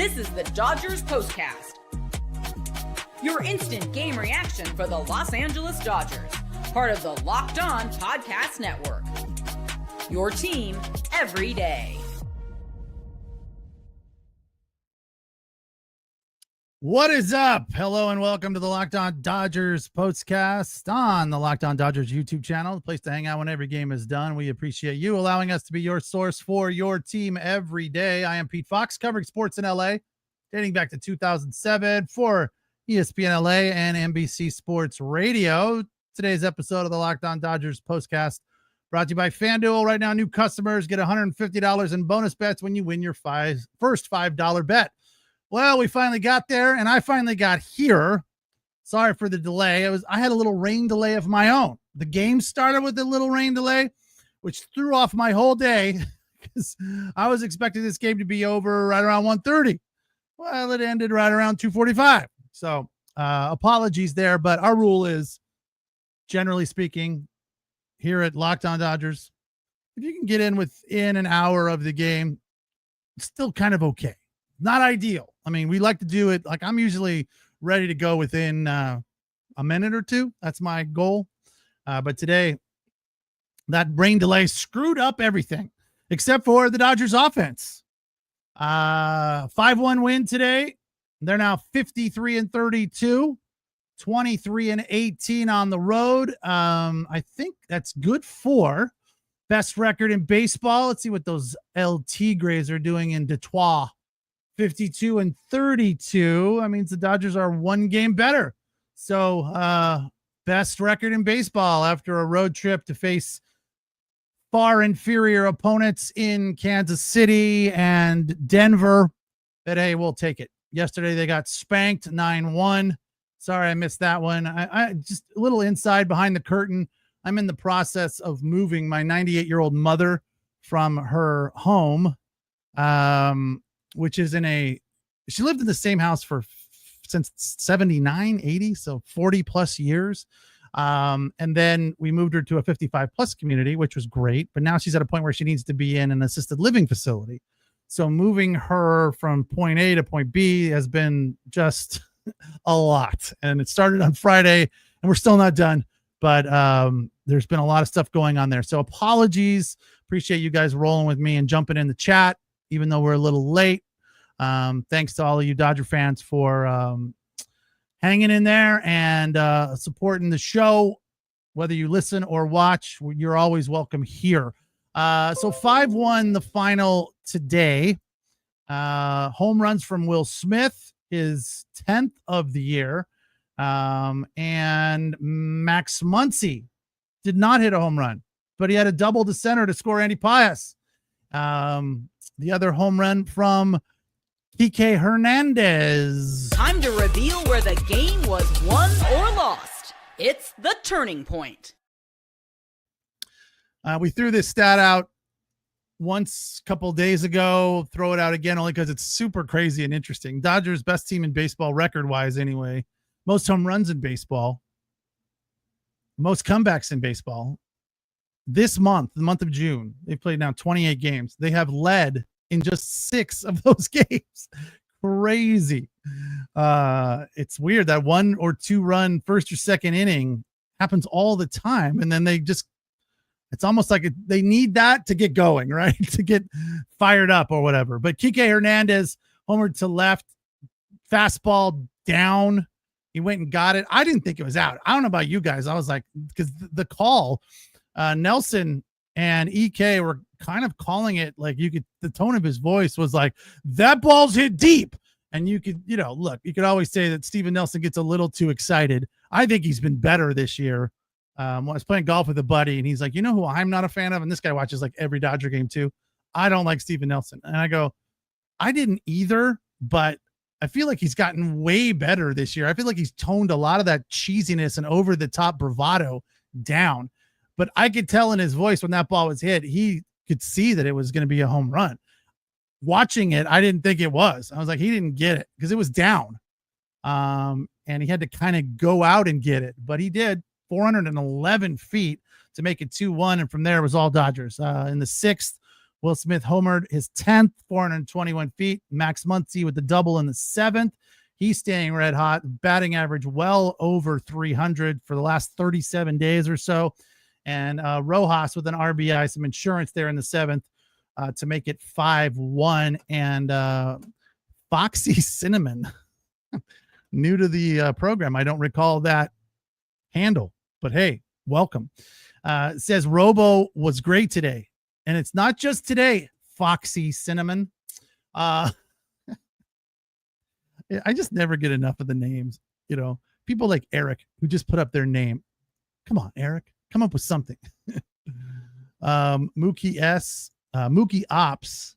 This is the Dodgers Postcast, your instant game reaction for the Los Angeles Dodgers, part of the Locked On Podcast Network. Your team every day. What is up? Hello and welcome to the Locked On Dodgers Postcast on the Locked On Dodgers YouTube channel, the place to hang out when every game is done. We appreciate you allowing us to be your source for your team every day. I am Pete Fox, covering sports in LA, dating back to 2007 for ESPN LA and NBC Sports Radio. Today's episode of the Locked On Dodgers Postcast brought to you by FanDuel. Right now, new customers get $150 in bonus bets when you win your first $5 bet. Well, we finally got there, and I finally got here. Sorry for the delay. I had a little rain delay of my own. The game started with a little rain delay, which threw off my whole day because I was expecting this game to be over right around 1:30. Well, it ended right around 2:45. So apologies there, but our rule is, generally speaking, here at Locked On Dodgers, if you can get in within an hour of the game, it's still kind of okay. Not ideal. I mean, we like to do it like I'm usually ready to go within a minute or two. That's my goal. But today, that rain delay screwed up everything except for the Dodgers offense. 5-1 win today. They're now 53-32, 23-18 on the road. I think that's good for best record in baseball. Let's see what those LT Grays are doing in Detroit. 52-32. That means the Dodgers are one game better. So best record in baseball after a road trip to face far inferior opponents in Kansas City and Denver. But hey, we'll take it. Yesterday they got spanked 9-1. Sorry, I missed that one. I just a little inside behind the curtain. I'm in the process of moving my 98-year-old mother from her home. Which is she lived in the same house since 79, 80, so 40 plus years. And then we moved her to a 55 plus community, which was great. But now she's at a point where she needs to be in an assisted living facility. So moving her from point A to point B has been just a lot. And it started on Friday and we're still not done, but there's been a lot of stuff going on there. So apologies. Appreciate you guys rolling with me and jumping in the chat, even though we're a little late. Thanks to all of you Dodger fans for hanging in there and supporting the show. Whether you listen or watch, you're always welcome here. So 5-1 the final today. Home runs from Will Smith, his 10th of the year. And Max Muncy did not hit a home run, but he had a double to center to score Andy Pias. The other home run from Kike Hernandez. Time to reveal where the game was won or lost. It's the turning point. We threw this stat out once a couple days ago. Throw it out again only because it's super crazy and interesting. Dodgers best team in baseball record-wise anyway. Most home runs in baseball. Most comebacks in baseball. This month, the month of June, they've played now 28 games. They have led in just 6 of those games. Crazy. It's weird that 1 or 2 run first or second inning happens all the time. And then it's almost like they need that to get going, right? To get fired up or whatever. But Kike Hernandez homered to left, fastball down. He went and got it. I didn't think it was out. I don't know about you guys. I was like, because the call, Nelson and EK were kind of calling it like the tone of his voice was like, that ball's hit deep. And you could, look, you could always say that Steven Nelson gets a little too excited. I think he's been better this year. I was playing golf with a buddy and he's like, you know who I'm not a fan of? And this guy watches like every Dodger game too. I don't like Steven Nelson. And I go, I didn't either, but I feel like he's gotten way better this year. I feel like he's toned a lot of that cheesiness and over the top bravado down. But I could tell in his voice when that ball was hit, he could see that it was going to be a home run. Watching it, I didn't think it was. I was like, he didn't get it because it was down. And he had to kind of go out and get it. But he did. 411 feet to make it 2-1. And from there, it was all Dodgers. In the 6th, Will Smith homered his 10th, 421 feet. Max Muncy with the double in the 7th. He's staying red hot. Batting average well over 300 for the last 37 days or so. And Rojas with an RBI, some insurance there in the 7th to make it 5-1. And Foxy Cinnamon, new to the program. I don't recall that handle, but hey, welcome. Says Robo was great today. And it's not just today, Foxy Cinnamon. I just never get enough of the names. You know, people like Eric who just put up their name. Come on, Eric, come up with something. Mookie Ops,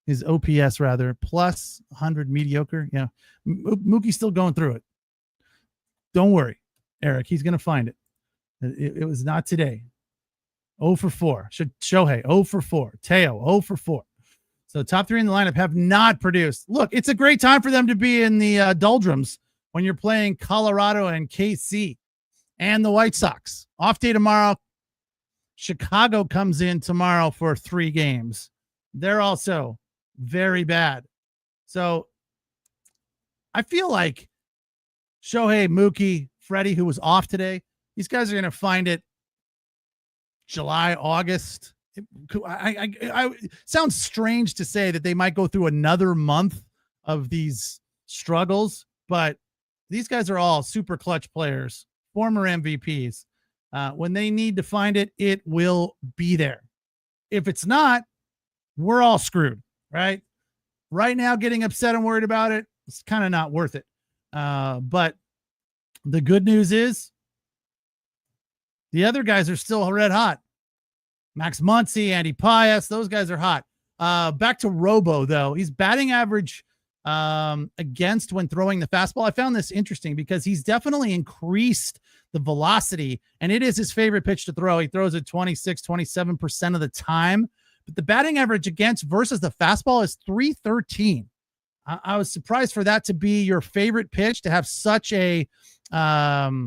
his OPS rather, plus 100 mediocre. Yeah, Mookie's still going through it. Don't worry, Eric, he's going to find it. It was not today. 0 for 4. Shohei, 0 for 4. Teo, 0 for 4. So top 3 in the lineup have not produced. Look, it's a great time for them to be in the doldrums when you're playing Colorado and KC and the White Sox. Off day tomorrow. Chicago comes in tomorrow for 3 games. They're also very bad. So I feel like Shohei, Mookie, Freddie, who was off today, these guys are going to find it July, August. I sounds strange to say that they might go through another month of these struggles, but these guys are all super clutch players, former MVPs. When they need to find it, it will be there. If it's not, we're all screwed, right? Right now, getting upset and worried about it, it's kind of not worth it. But the good news is the other guys are still red hot. Max Muncy, Andy Pias, those guys are hot. Back to Robo, though. He's batting average against when throwing the fastball. I found this interesting because he's definitely increased the velocity, and it is his favorite pitch to throw. He throws it 26, 27% of the time. But the batting average against versus the fastball is 313. I was surprised for that to be your favorite pitch, to have such a high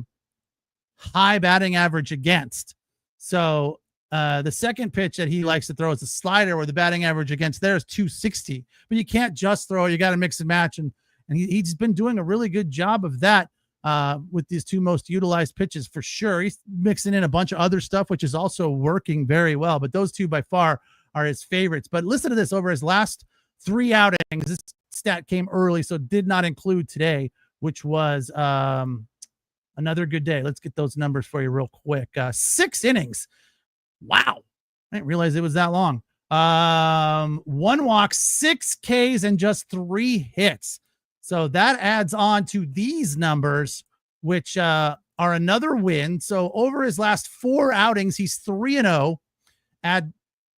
batting average against. So the second pitch that he likes to throw is a slider, where the batting average against there is 260. But you can't just throw it. You got to mix and match. And he's been doing a really good job of that with these 2 most utilized pitches for sure. He's mixing in a bunch of other stuff, which is also working very well. But those 2 by far are his favorites. But listen to this. Over his last 3 outings, this stat came early, so did not include today, which was another good day. Let's get those numbers for you real quick. 6 innings. Wow. I didn't realize it was that long. 1 walk, 6 Ks, and just 3 hits. So that adds on to these numbers, which are another win. So over his last 4 outings, he's 3-0. Add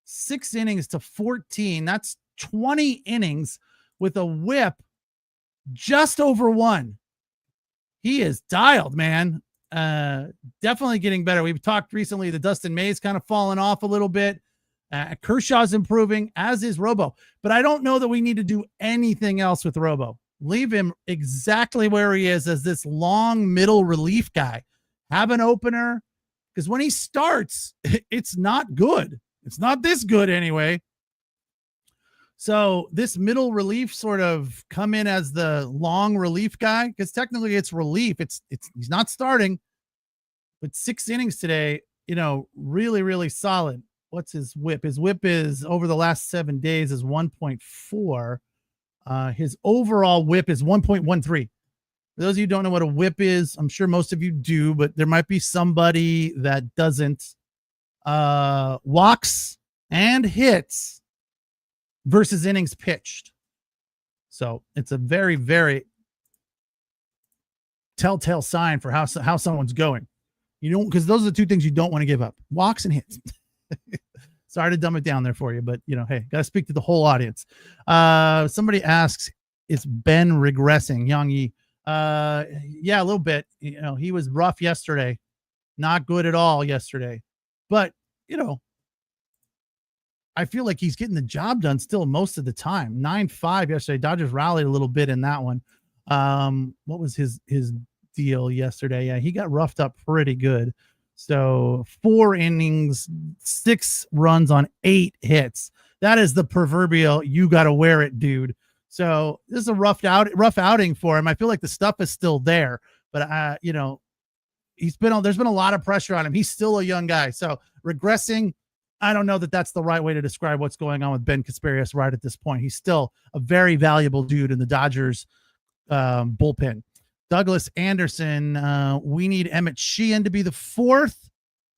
6 innings to 14. That's 20 innings with a whip just over 1. He is dialed, man. Definitely getting better. We've talked recently that Dustin May's kind of fallen off a little bit. Kershaw's improving, as is Robo. But I don't know that we need to do anything else with Robo. Leave him exactly where he is as this long middle relief guy. Have an opener, because when he starts, it's not good. It's not this good anyway. So this middle relief sort of come in as the long relief guy, because technically it's relief. He's not starting, but 6 innings today, really, really solid. What's his whip? His whip is over the last 7 days is 1.4. His overall whip is 1.13. For those of you who don't know what a whip is, I'm sure most of you do, but there might be somebody that doesn't. Walks and hits versus innings pitched. So it's a very, very telltale sign for how someone's going. Because those are the 2 things you don't want to give up: walks and hits. Sorry to dumb it down there for you, but hey, got to speak to the whole audience. Somebody asks, is Ben regressing? Yang Yi. Yeah, a little bit. He was rough yesterday. Not good at all yesterday. But, I feel like he's getting the job done still most of the time. 9-5 yesterday. Dodgers rallied a little bit in that one. What was his deal yesterday? Yeah, he got roughed up pretty good. So 4 innings, 6 runs on 8 hits. That is the proverbial you got to wear it, dude. So this is a rough outing for him. I feel like the stuff is still there, but there's been a lot of pressure on him. He's still a young guy. So regressing, I don't know that that's the right way to describe what's going on with Ben Casparius right at this point. He's still a very valuable dude in the Dodgers bullpen. Douglas Anderson, we need Emmett Sheehan to be the 4th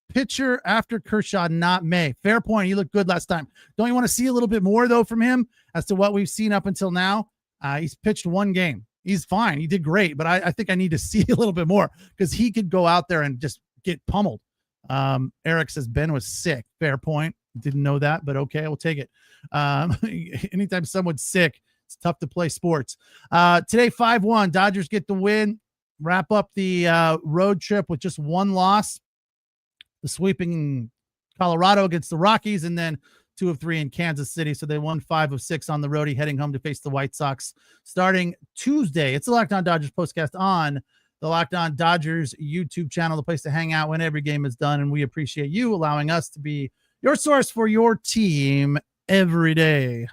pitcher after Kershaw, not May. Fair point. He looked good last time. Don't you want to see a little bit more, though, from him as to what we've seen up until now? He's pitched 1 game. He's fine. He did great, but I think I need to see a little bit more because he could go out there and just get pummeled. Eric says Ben was sick. Fair point. Didn't know that, but okay, we'll take it. Anytime someone's sick, it's tough to play sports. Today, 5-1. Dodgers get the win. Wrap up the road trip with just 1 loss. The sweeping Colorado against the Rockies, and then 2 of 3 in Kansas City. So they won 5 of 6 on the roadie, heading home to face the White Sox starting Tuesday. It's the Locked On Dodgers postcast on the Locked On Dodgers YouTube channel, the place to hang out when every game is done. And we appreciate you allowing us to be your source for your team every day.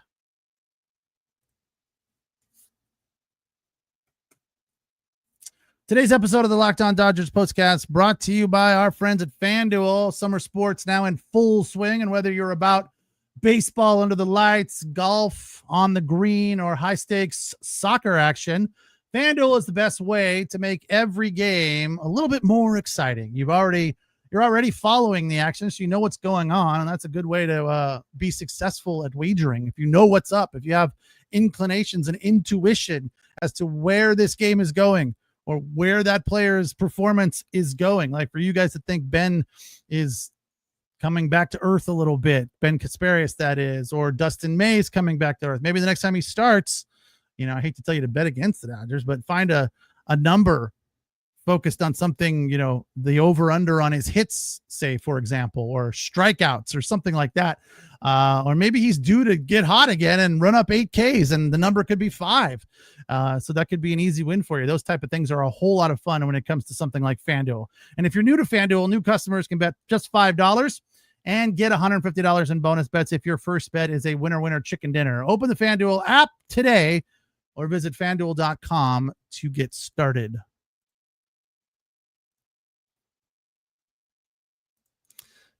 Today's episode of the Locked On Dodgers postcast brought to you by our friends at FanDuel. Summer sports now in full swing, and whether you're about baseball under the lights, golf on the green, or high-stakes soccer action, FanDuel is the best way to make every game a little bit more exciting. You're already following the action, so you know what's going on, and that's a good way to be successful at wagering. If you know what's up, if you have inclinations and intuition as to where this game is going, or where that player's performance is going. Like for you guys to think Ben is coming back to earth a little bit, Ben Casparius, that is, or Dustin May's coming back to earth. Maybe the next time he starts, I hate to tell you to bet against the Dodgers, but find a number focused on something, the over under on his hits, say, for example, or strikeouts or something like that. Or maybe he's due to get hot again and run up 8 Ks and the number could be 5. So that could be an easy win for you. Those type of things are a whole lot of fun when it comes to something like FanDuel. And if you're new to FanDuel, new customers can bet just $5 and get $150 in bonus bets if your first bet is a winner chicken dinner. Open the FanDuel app today or visit FanDuel.com to get started.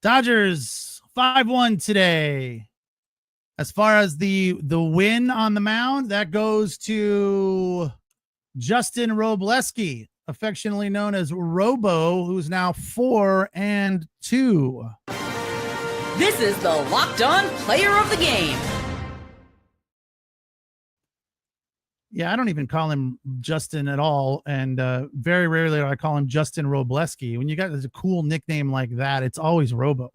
Dodgers 5-1 today. As far as the win on the mound, that goes to Justin Wrobleski, affectionately known as Robo, who's now 4-2. This is the Locked On Player of the Game. Yeah, I don't even call him Justin at all, and very rarely do I call him Justin Wrobleski. When you got a cool nickname like that, it's always Robo.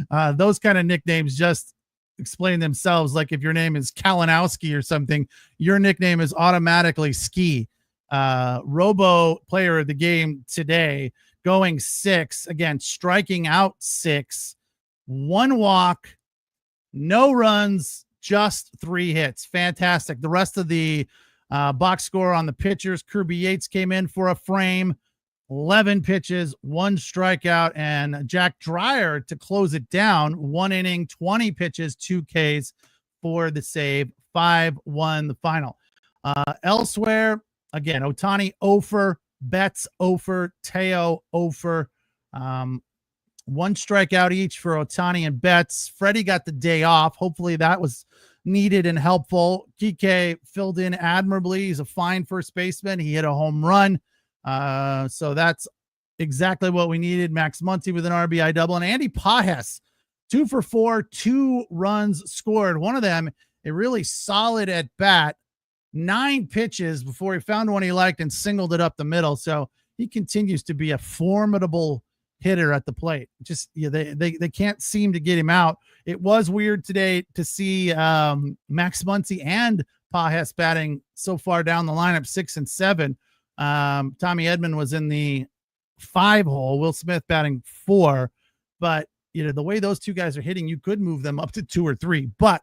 Those kind of nicknames just explain themselves. Like if your name is Kalinowski or something, your nickname is automatically Ski. Robo, player of the game today, going 6, again, striking out 6, 1 walk, no runs, just 3 hits. Fantastic. The rest of the box score on the pitchers, Kirby Yates came in for a frame, 11 pitches, 1 strikeout, and Jack Dreyer to close it down, 1 inning, 20 pitches, 2 Ks for the save. 5-1 the final. Elsewhere, again, Ohtani 0-for, Betts 0-for, Teo 0-for. 1 strikeout each for Ohtani and Betts. Freddie got the day off. Hopefully that was needed and helpful. Kike filled in admirably. He's a fine first baseman. He hit a home run. So that's exactly what we needed. Max Muncy with an RBI double. And Andy Pages, 2 for 4, 2 runs scored. One of them, a really solid at bat, 9 pitches before he found one he liked and singled it up the middle. So he continues to be a formidable hitter at the plate. Just they can't seem to get him out. It was weird today to see Max Muncy and Pages batting so far down the lineup, 6 and 7. Tommy Edman was in the 5 hole, Will Smith batting 4, but the way those two guys are hitting, you could move them up to 2 or 3. But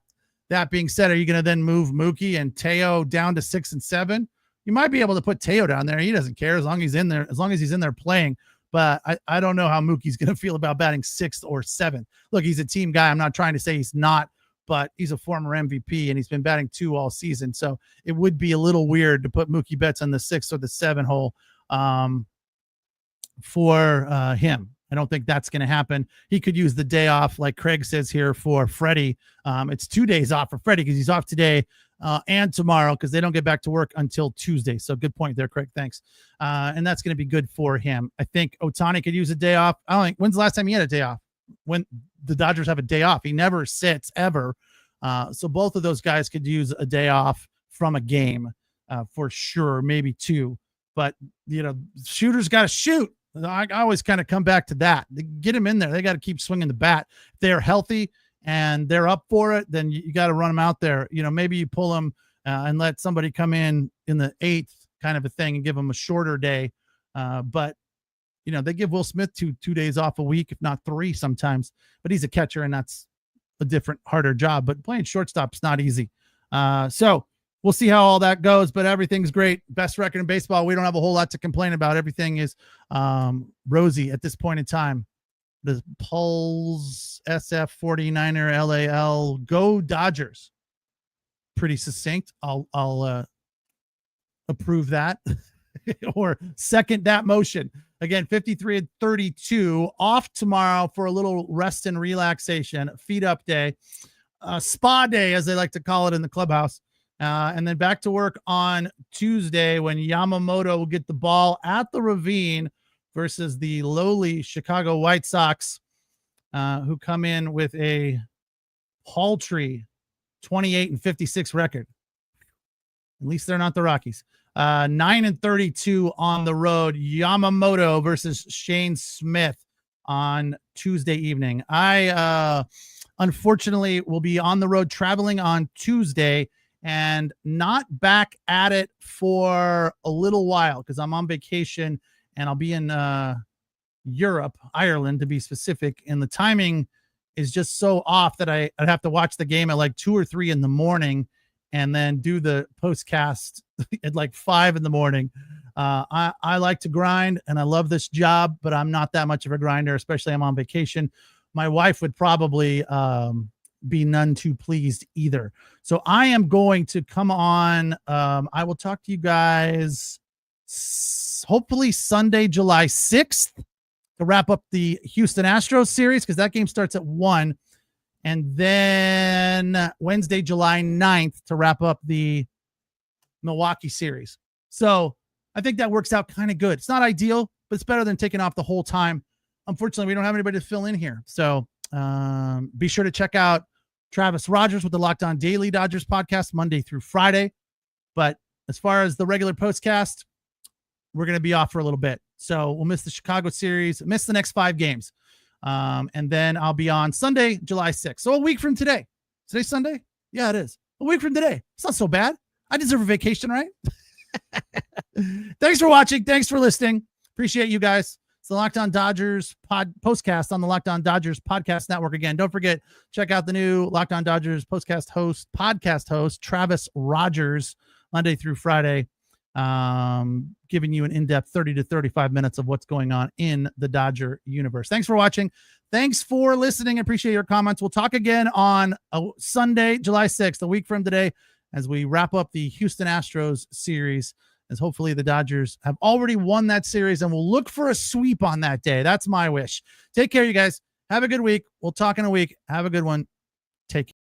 that being said, are you going to then move Mookie and Teo down to 6 and 7? You might be able to put Teo down there. He doesn't care as long as he's in there, playing. but I don't know how Mookie's going to feel about batting 6th or 7th. Look, he's a team guy. I'm not trying to say he's not, but he's a former MVP and he's been batting 2 all season. So it would be a little weird to put Mookie Betts on the 6th or the 7 hole for him. I don't think that's going to happen. He could use the day off, like Craig says here, for Freddie. It's 2 days off for Freddie because he's off today and tomorrow because they don't get back to work until Tuesday. So good point there, Craig. Thanks. And that's going to be good for him. I think Ohtani could use a day off. I don't think, when's the last time he had a day off? When the Dodgers have a day off. He never sits ever. So both of those guys could use a day off from a game for sure, maybe 2. But, shooters got to shoot. I always kind of come back to that. Get him in there. They got to keep swinging the bat. If they're healthy and they're up for it, then you got to run them out there. Maybe you pull them and let somebody come in the 8th kind of a thing and give them a shorter day. But they give Will Smith two days off a week, if not 3 sometimes. But he's a catcher, and that's a different, harder job. But playing shortstop's not easy. So we'll see how all that goes, but everything's great. Best record in baseball. We don't have a whole lot to complain about. Everything is rosy at this point in time. The Pulse SF 49er LAL go Dodgers. Pretty succinct. I'll approve that or second that motion. Again, 53-32 off tomorrow for a little rest and relaxation, feed up day, spa day, as they like to call it in the clubhouse. And then back to work on Tuesday when Yamamoto will get the ball at the Ravine versus the lowly Chicago White Sox, who come in with a paltry 28-56 record. At least they're not the Rockies. 9-32 on the road. Yamamoto versus Shane Smith on Tuesday evening. I unfortunately will be on the road traveling on Tuesday and not back at it for a little while because I'm on vacation and I'll be in Europe, Ireland to be specific. And the timing is just so off that I'd have to watch the game at like 2 or 3 in the morning and then do the postcast at like 5 in the morning. I like to grind and I love this job, but I'm not that much of a grinder, especially I'm on vacation. My wife would probably be none too pleased either. So I am going to come on. I will talk to you guys hopefully Sunday, July 6th to wrap up the Houston Astros series because that game starts at 1. And then Wednesday, July 9th to wrap up the Milwaukee series. So I think that works out kind of good. It's not ideal, but it's better than taking off the whole time. Unfortunately, we don't have anybody to fill in here. So be sure to check out Travis Rogers with the Locked On Daily Dodgers podcast Monday through Friday. But as far as the regular postcast, we're going to be off for a little bit. So we'll miss the Chicago series, miss the next 5 games. And then I'll be on Sunday, July 6th. So a week from today. Today's Sunday? Yeah, it is. A week from today. It's not so bad. I deserve a vacation, right? Thanks for watching. Thanks for listening. Appreciate you guys. It's the Locked On Dodgers postcast on the Locked On Dodgers podcast network. Again, don't forget, check out the new Locked On Dodgers podcast host, Travis Rogers, Monday through Friday, giving you an in-depth 30 to 35 minutes of what's going on in the Dodger universe. Thanks for watching. Thanks for listening. I appreciate your comments. We'll talk again on Sunday, July 6th, a week from today, as we wrap up the Houston Astros series, as hopefully the Dodgers have already won that series and we'll look for a sweep on that day. That's my wish. Take care, you guys. Have a good week. We'll talk in a week. Have a good one. Take care.